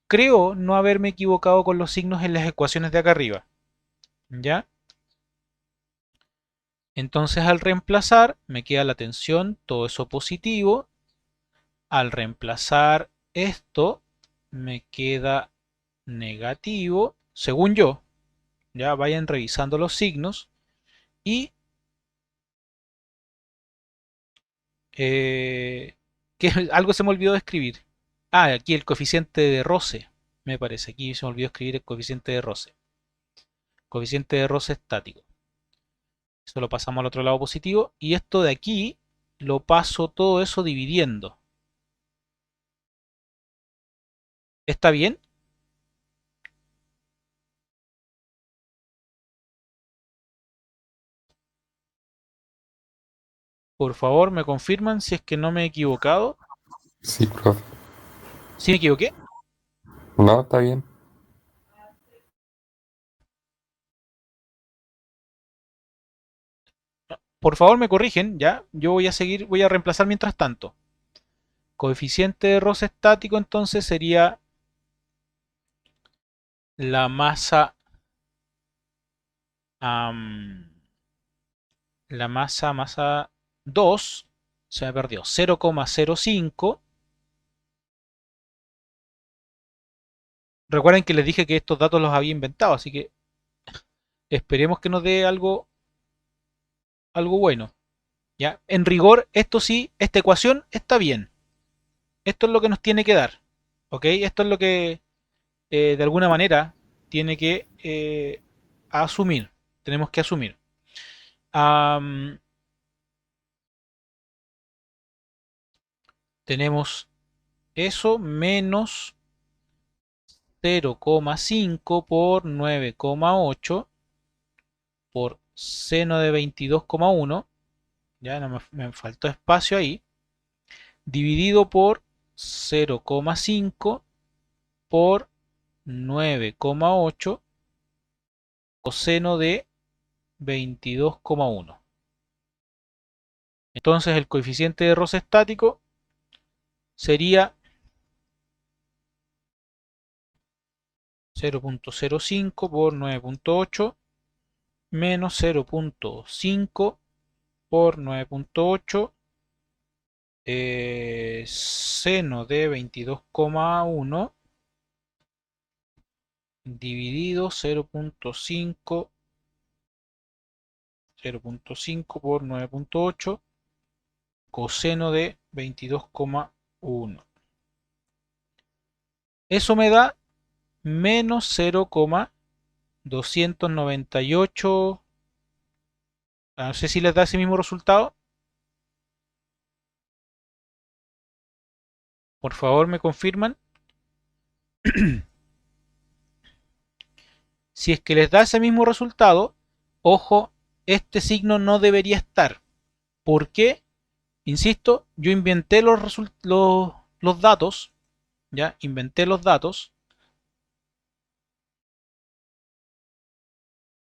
Creo no haberme equivocado con los signos en las ecuaciones de acá arriba, ¿ya? Entonces al reemplazar me queda la tensión, todo eso positivo. Al reemplazar esto me queda negativo, según yo. Ya vayan revisando los signos. Y que algo se me olvidó de escribir. Ah, aquí el coeficiente de roce. Me parece. Aquí se me olvidó escribir el coeficiente de roce. Coeficiente de roce estático. Eso lo pasamos al otro lado positivo. Y esto de aquí lo paso todo eso dividiendo. ¿Está bien? Por favor, me confirman si es que no me he equivocado. Sí, profe. ¿Sí me equivoqué? No, está bien. Por favor me corrigen, ya. Yo voy a seguir, voy a reemplazar mientras tanto. Coeficiente de roce estático entonces sería la masa, am, masa 2, se me perdió, 0,05. Recuerden que les dije que estos datos los había inventado, así que esperemos que nos dé algo bueno. ¿Ya? En rigor, esto sí, esta ecuación está bien. Esto es lo que nos tiene que dar. ¿Ok? Esto es lo que de alguna manera tiene que asumir. Tenemos que asumir. Am, tenemos eso menos 0,5 por 9,8 por seno de 22,1. Ya no me faltó espacio ahí. Dividido por 0,5 por 9,8 coseno de 22,1. Entonces el coeficiente de roce estático sería 0,05 por 9,8 menos 0,5 por 9,8 seno de 22,1 dividido 0,5 por 9,8 coseno de 22,1. Eso me da menos 0,298. No sé si les da ese mismo resultado. Por favor, me confirman. Si es que les da ese mismo resultado, ojo, este signo no debería estar. ¿Por qué? Insisto, yo inventé los datos, ¿ya? Inventé los datos.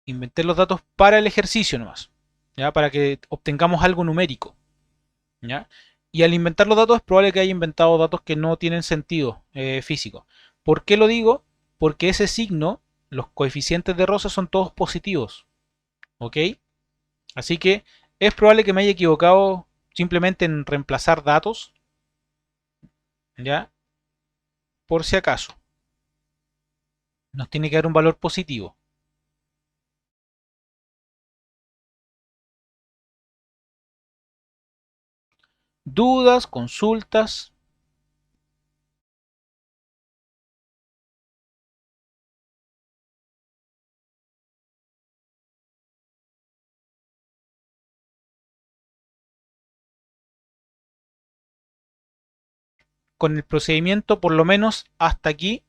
Inventé los datos para el ejercicio nomás, ¿ya? Para que obtengamos algo numérico, ¿ya? Y al inventar los datos es probable que haya inventado datos que no tienen sentido físico. ¿Por qué lo digo? Porque ese signo, los coeficientes de roce son todos positivos, ¿ok? Así que es probable que me haya equivocado simplemente en reemplazar datos, ¿ya? Por si acaso. Nos tiene que dar un valor positivo. ¿Dudas? ¿Consultas? Con el procedimiento, por lo menos hasta aquí,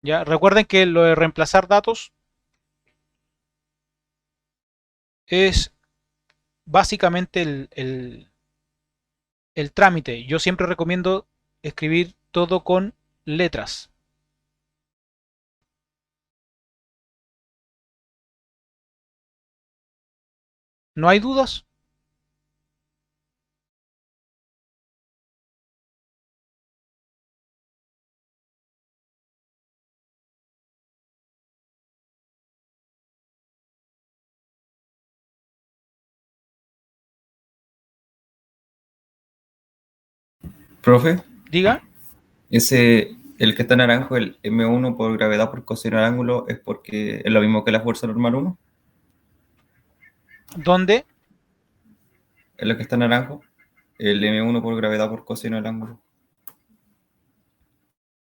¿ya? Recuerden que lo de reemplazar datos es básicamente el trámite. Yo siempre recomiendo escribir todo con letras. ¿No hay dudas? Profe, Diga. el que está naranjo, el M1 por gravedad por coseno del ángulo, es porque es lo mismo que la fuerza normal 1. ¿Dónde? Es lo que está naranjo, el M1 por gravedad por coseno del ángulo.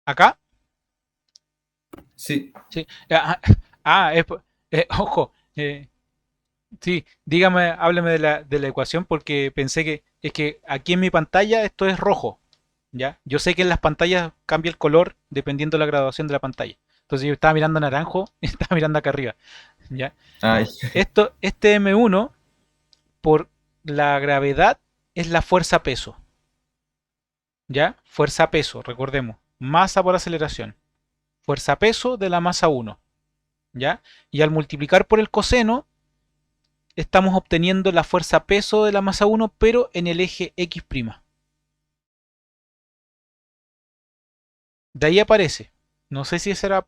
¿Acá? Sí, Sí. Ojo. Sí, dígame, hábleme de la ecuación porque pensé que es que aquí en mi pantalla esto es rojo, ¿ya? Yo sé que en las pantallas cambia el color dependiendo de la graduación de la pantalla. Entonces yo estaba mirando naranjo y estaba mirando acá arriba, ¿ya? ay, Este M1 por la gravedad es la fuerza peso. ¿Ya? Fuerza peso, recordemos. Masa por aceleración. Fuerza peso de la masa 1. ¿Ya? Y al multiplicar por el coseno, estamos obteniendo la fuerza peso de la masa 1, pero en el eje X'. De ahí aparece. No sé si esa era,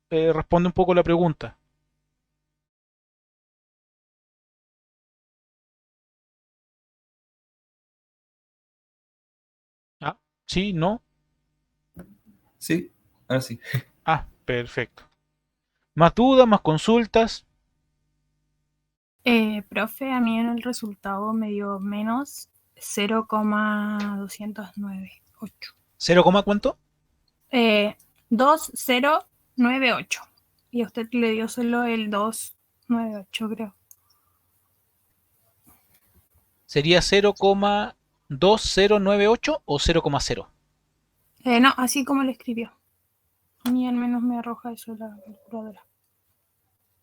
responde un poco la pregunta. Ah, sí, no. Sí, ahora sí. Ah, perfecto. Más dudas, más consultas. Profe, a mí en el resultado me dio menos 0,298. ¿0, cuánto? 2098. Y a usted le dio solo el 298, creo. ¿Sería 0,2098 o 0,0? No, así como le escribió. A mí al menos me arroja eso la calculadora.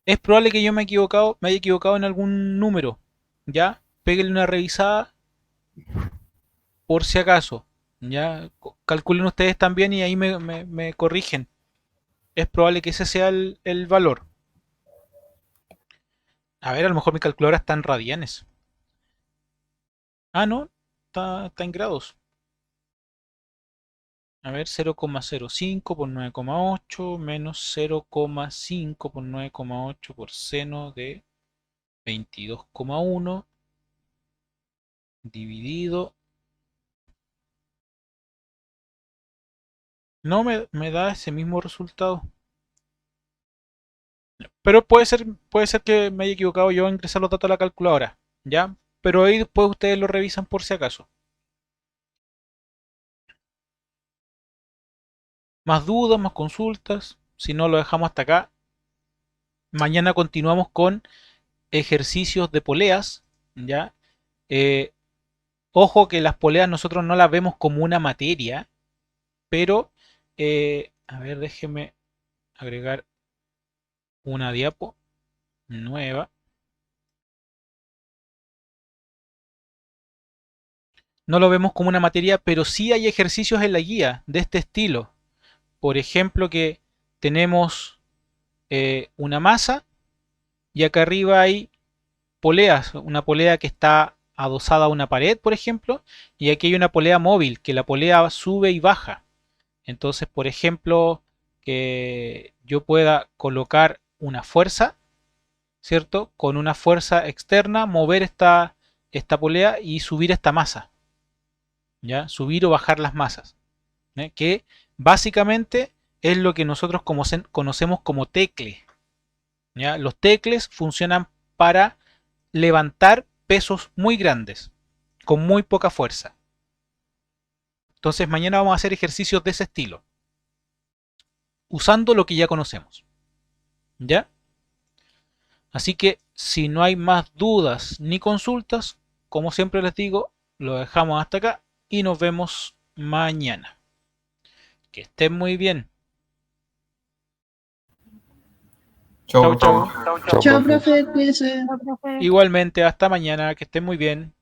Es probable que yo me haya equivocado en algún número. ¿Ya? Péguenle una revisada por si acaso. ¿Ya? Calculen ustedes también y ahí me corrigen. Es probable que ese sea el valor. A ver, a lo mejor mi calculadora está en radianes. Ah, no, está en grados. A ver, 0,05 por 9,8 menos 0,5 por 9,8 por seno de 22,1 dividido. No me da ese mismo resultado. Pero puede ser que me haya equivocado yo en ingresar los datos a la calculadora. ¿Ya? Pero ahí después ustedes lo revisan por si acaso. Más dudas, más consultas. Si no, lo dejamos hasta acá. Mañana continuamos con ejercicios de poleas. ¿Ya? Eh, Ojo que las poleas nosotros no las vemos como una materia. Pero, a ver, déjeme agregar una diapo nueva. No lo vemos como una materia, pero sí hay ejercicios en la guía de este estilo. Por ejemplo, que tenemos una masa y acá arriba hay poleas. Una polea que está adosada a una pared, por ejemplo, y aquí hay una polea móvil, que la polea sube y baja. Entonces, por ejemplo, que yo pueda colocar una fuerza, ¿cierto? Con una fuerza externa, mover esta polea y subir esta masa. ¿Ya? Subir o bajar las masas. Que básicamente es lo que nosotros conocemos como tecle. ¿Ya? Los tecles funcionan para levantar pesos muy grandes, con muy poca fuerza. Entonces mañana vamos a hacer ejercicios de ese estilo, usando lo que ya conocemos. ¿Ya? Así que si no hay más dudas ni consultas, como siempre les digo, lo dejamos hasta acá y nos vemos mañana. Que estén muy bien. Chau, Chau. chau. Chao, Chao, profe. profe, cuídese. Profe. Igualmente, hasta mañana. Que estén muy bien.